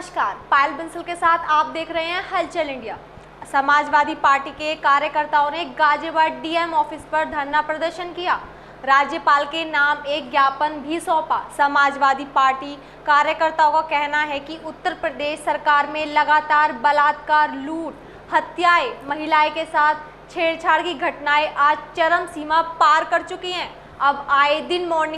नमस्कार, पायल बंसल के साथ आप देख रहे हैं हलचल इंडिया। समाजवादी पार्टी के कार्यकर्ताओं ने गाजियाबाद डीएम ऑफिस पर धरना प्रदर्शन किया। राज्यपाल के नाम एक ज्ञापन भी सौंपा। समाजवादी पार्टी कार्यकर्ताओं का कहना है कि उत्तर प्रदेश सरकार में लगातार बलात्कार, लूट, हत्याएं, महिलाएं के साथ छेड़छाड़ की घटनाएं आज चरम सीमा पार कर चुकी हैं। अब आए दिन मॉर्निंग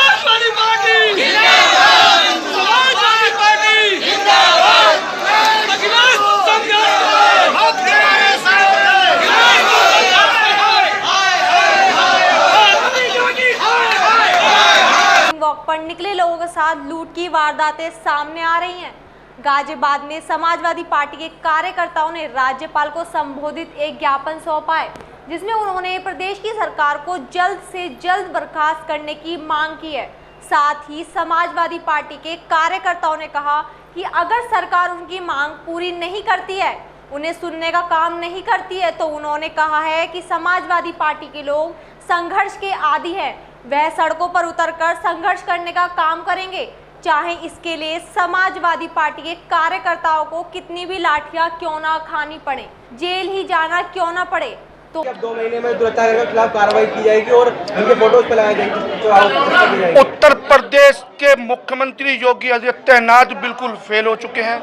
वॉक पर निकले लोगों के साथ लूट की वारदातें सामने आ रही हैं। गाजियाबाद में समाजवादी पार्टी के कार्यकर्ताओं ने राज्यपाल को संबोधित एक ज्ञापन सौंपा है, जिसमें उन्होंने प्रदेश की सरकार को जल्द से जल्द बर्खास्त करने की मांग की है। साथ ही समाजवादी पार्टी के कार्यकर्ताओं ने कहा कि अगर सरकार उनकी मांग पूरी नहीं करती है, उन्हें सुनने का काम नहीं करती है, तो उन्होंने कहा है कि समाजवादी पार्टी के लोग संघर्ष के आदी हैं। वह सड़कों पर उतरकर संघर्ष करने का काम करेंगे, चाहे इसके लिए समाजवादी पार्टी के कार्यकर्ताओं को कितनी भी लाठियां क्यों ना खानी पड़े, जेल ही जाना क्यों ना पड़े। तो 2 महीने में दुराचार के खिलाफ कार्रवाई की जाएगी और उनके फोटोज पे लगाई जाएगी। उत्तर प्रदेश के मुख्यमंत्री योगी आदित्यनाथ बिल्कुल फेल हो चुके हैं।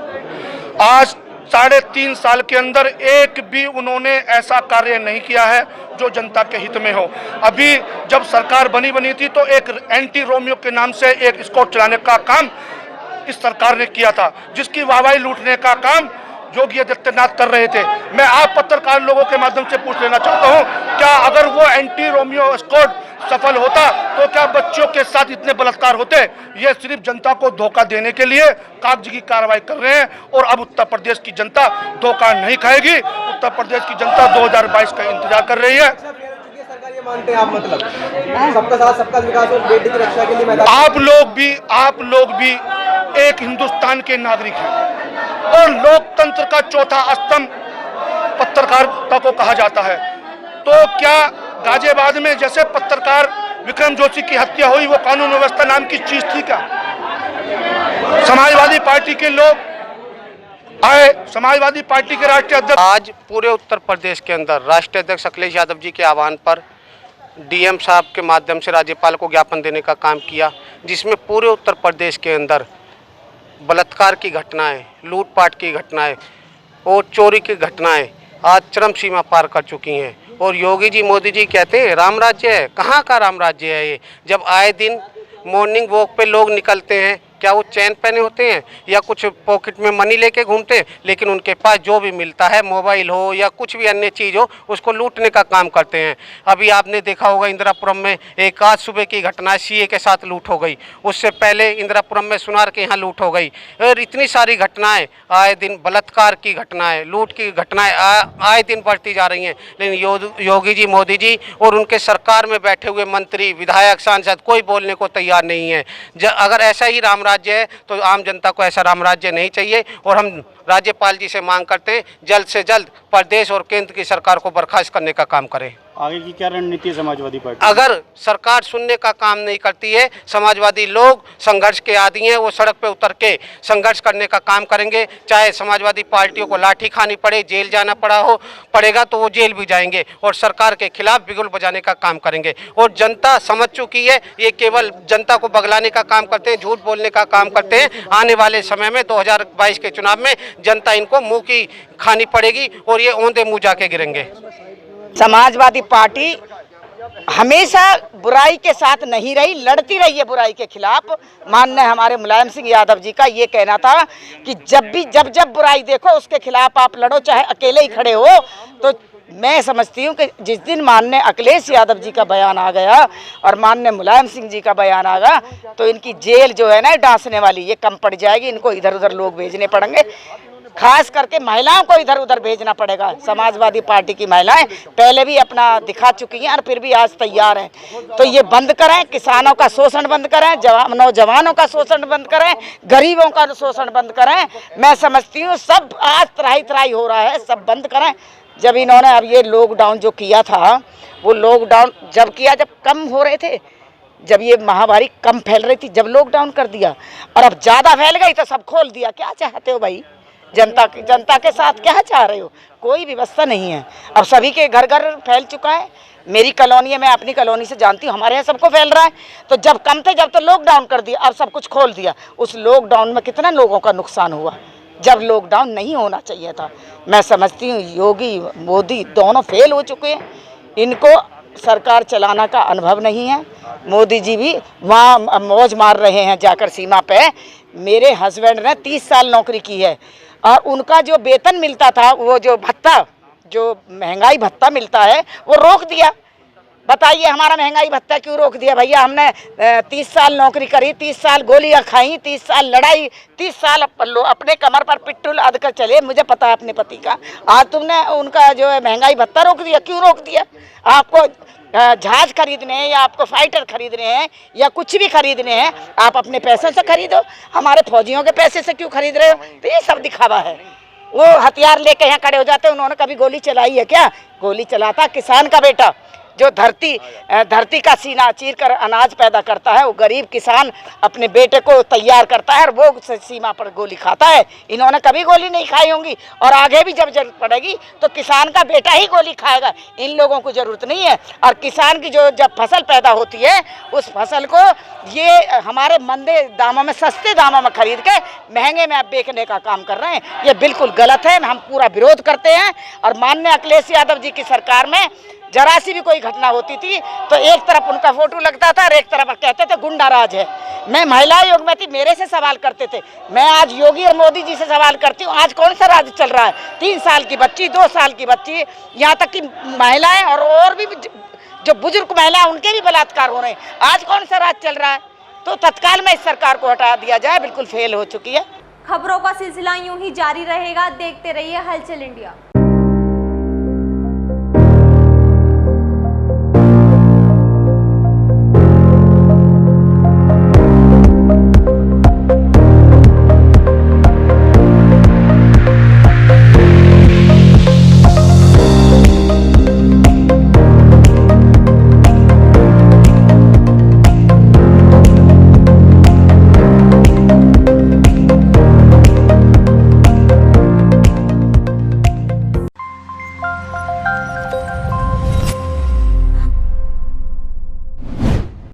आज 3.5 साल के अंदर एक भी उन्होंने ऐसा कार्य नहीं किया है जो जनता के हित में हो। अभी जब सरकार बनी थी तो एक एंटी रोमियो के नाम से एक स्क्वाड चलाने का काम इस सरकार ने किया था, जिसकी वाहवाही लूटने का काम योगी आदित्यनाथ कर रहे थे। मैं आप पत्रकार लोगों के माध्यम से पूछ लेना चाहता हूं, क्या अगर वो एंटी रोमियो स्क्वाड सफल होता तो क्या बच्चों के साथ इतने बलात्कार होते? ये सिर्फ जनता को धोखा देने के लिए कागजी की कार्रवाई कर रहे हैं और अब उत्तर प्रदेश की जनता धोखा नहीं खाएगी। उत्तर प्रदेश की जनता 2022 का इंतजार कर रही है। सरकार ये मानते हैं आप, मतलब सबका साथ सबका विकास और बेटी की रक्षा के लिए मैदान। आप लोग भी एक हिंदुस्तान के नागरिक हैं और लोकतंत्र का चौथा स्तंभ पत्रकारिता को कहा जाता है। तो क्या गाजियाबाद में जैसे पत्रकार विक्रम जोशी की हत्या हुई वो कानून व्यवस्था नाम की चीज थी क्या? समाजवादी पार्टी के लोग आए, समाजवादी पार्टी के राष्ट्रीय अध्यक्ष आज पूरे उत्तर प्रदेश के अंदर राष्ट्रीय अध्यक्ष अखिलेश यादव जी के आह्वान पर डीएम साहब के माध्यम से राज्यपाल को ज्ञापन देने का काम किया, जिसमें पूरे उत्तर प्रदेश के अंदर बलात्कार की घटनाएं, लूटपाट की घटनाएं और चोरी की घटनाएं आज चरम सीमा पार कर चुकी हैं। और योगी जी, मोदी जी कहते हैं राम राज्य है। कहाँ का राम राज्य है ये? जब आए दिन मॉर्निंग वॉक पे लोग निकलते हैं, क्या वो चैन पहने होते हैं या कुछ पॉकेट में मनी लेके घूमते हैं? लेकिन उनके पास जो भी मिलता है, मोबाइल हो या कुछ भी अन्य चीज़ हो, उसको लूटने का काम करते हैं। अभी आपने देखा होगा इंदिरापुरम में एक आज सुबह की घटना सीए के साथ लूट हो गई। उससे पहले इंदिरापुरम में सुनार के यहाँ लूट हो गई और इतनी सारी घटनाएं आए दिन, बलात्कार की घटनाएं, लूट की घटनाएं आए दिन बढ़ती जा रही हैं। लेकिन योगी जी, मोदी जी और उनके सरकार में बैठे हुए मंत्री, विधायक, सांसद कोई बोलने को तैयार नहीं है। अगर ऐसा ही राम राज्य है तो आम जनता को ऐसा राम राज्य नहीं चाहिए और हम राज्यपाल जी से मांग करते हैं जल्द से जल्द प्रदेश और केंद्र की सरकार को बर्खास्त करने का काम करें। आगे की क्या रणनीति है समाजवादी पार्टी? अगर सरकार सुनने का काम नहीं करती है, समाजवादी लोग संघर्ष के आदी हैं, वो सड़क पे उतर के संघर्ष करने का काम करेंगे। चाहे समाजवादी पार्टियों को लाठी खानी पड़े, जेल जाना पड़ेगा तो वो जेल भी जाएंगे और सरकार के खिलाफ बिगुल बजाने का काम करेंगे। और जनता समझ चुकी है, ये केवल जनता को बगलाने का काम करते हैं, झूठ बोलने का काम करते हैं। आने वाले समय में 2022 के चुनाव में जनता इनको मुँह की खानी पड़ेगी और ये औंधे मुँह जाके गिरेंगे। समाजवादी पार्टी हमेशा बुराई के साथ नहीं रही, लड़ती रही है बुराई के खिलाफ। माननीय हमारे मुलायम सिंह यादव जी का ये कहना था कि जब बुराई देखो उसके खिलाफ आप लड़ो, चाहे अकेले ही खड़े हो। तो मैं समझती हूँ कि जिस दिन माननीय अखिलेश यादव जी का बयान आ गया और माननीय मुलायम सिंह जी का बयान आ गया तो इनकी जेल जो है ना डांसने वाली, ये कम पड़ जाएगी। इनको इधर उधर लोग भेजने पड़ेंगे, खास करके महिलाओं को इधर उधर भेजना पड़ेगा। समाजवादी पार्टी की महिलाएं पहले भी अपना दिखा चुकी हैं और फिर भी आज तैयार हैं। तो ये बंद करें, किसानों का शोषण बंद करें, नौजवानों का शोषण बंद करें, गरीबों का शोषण बंद करें। मैं समझती हूँ सब आज त्राही हो रहा है, सब बंद करें। जब इन्होंने अब ये लॉकडाउन जो किया था, वो लॉकडाउन जब किया जब कम हो रहे थे, जब ये महामारी कम फैल रही थी, जब लॉकडाउन कर दिया और अब ज़्यादा फैल गई तो सब खोल दिया। क्या चाहते हो भाई? जनता के साथ क्या चाह रहे हो? कोई व्यवस्था नहीं है। अब सभी के घर घर फैल चुका है। मेरी कॉलोनी है, मैं अपनी कॉलोनी से जानती हूँ, हमारे यहाँ सबको फैल रहा है। तो जब कम थे जब तो लॉकडाउन कर दिया, अब सब कुछ खोल दिया। उस लॉकडाउन में कितना लोगों का नुकसान हुआ, जब लॉकडाउन नहीं होना चाहिए था। मैं समझती हूँ योगी मोदी दोनों फेल हो चुके हैं। इनको सरकार चलाना का अनुभव नहीं है। मोदी जी भी वहाँ मौज मार रहे हैं जाकर सीमा पे। मेरे हस्बैंड ने 30 साल नौकरी की है और उनका जो वेतन मिलता था, वो जो भत्ता, जो महंगाई भत्ता मिलता है, वो रोक दिया। बताइए हमारा महंगाई भत्ता क्यों रोक दिया भैया? हमने 30 साल नौकरी करी, 30 साल गोलियां खाई, 30 साल लड़ाई, 30 साल अपने कमर पर पिट्ठू लाद कर चले। मुझे पता है अपने पति का। आज तुमने उनका जो है महंगाई भत्ता रोक दिया। क्यों रोक दिया? आपको जहाज खरीदने हैं या आपको फाइटर खरीदने हैं या कुछ भी खरीदने हैं, आप अपने पैसों से खरीदो। हमारे फौजियों के पैसे से क्यों खरीद रहे हो? तो ये सब दिखावा है। वो हथियार लेके यहाँ खड़े हो जाते हैं। उन्होंने कभी गोली चलाई है क्या? गोली चलाता किसान का बेटा, जो धरती का सीना चीर कर अनाज पैदा करता है। वो गरीब किसान अपने बेटे को तैयार करता है और वो सीमा पर गोली खाता है। इन्होंने कभी गोली नहीं खाई होंगी और आगे भी जब जरूरत पड़ेगी तो किसान का बेटा ही गोली खाएगा। इन लोगों को जरूरत नहीं है। और किसान की जो जब फसल पैदा होती है, उस फसल को ये हमारे मंदे दामों में, सस्ते दामों में खरीद के महंगे में अब बेचने का काम कर रहे हैं। ये बिल्कुल गलत है। हम पूरा विरोध करते हैं। और माननीय अखिलेश यादव जी की सरकार में जरा सी भी कोई घटना होती थी तो एक तरफ उनका फोटो लगता था और एक तरफ कहते थे गुंडा राज है। मैं महिला आयोग में थी, मेरे से सवाल करते थे। मैं आज योगी और मोदी जी से सवाल करती हूँ, आज कौन सा राज चल रहा है? 3 साल की बच्ची, 2 साल की बच्ची, यहाँ तक कि महिलाएं और भी जो बुजुर्ग महिला उनके भी बलात्कार हो रहे हैं। आज कौन सा राज चल रहा है? तो तत्काल में इस सरकार को हटा दिया जाए। बिल्कुल फेल हो चुकी है। खबरों का सिलसिला यूं ही जारी रहेगा। देखते रहिए हलचल इंडिया।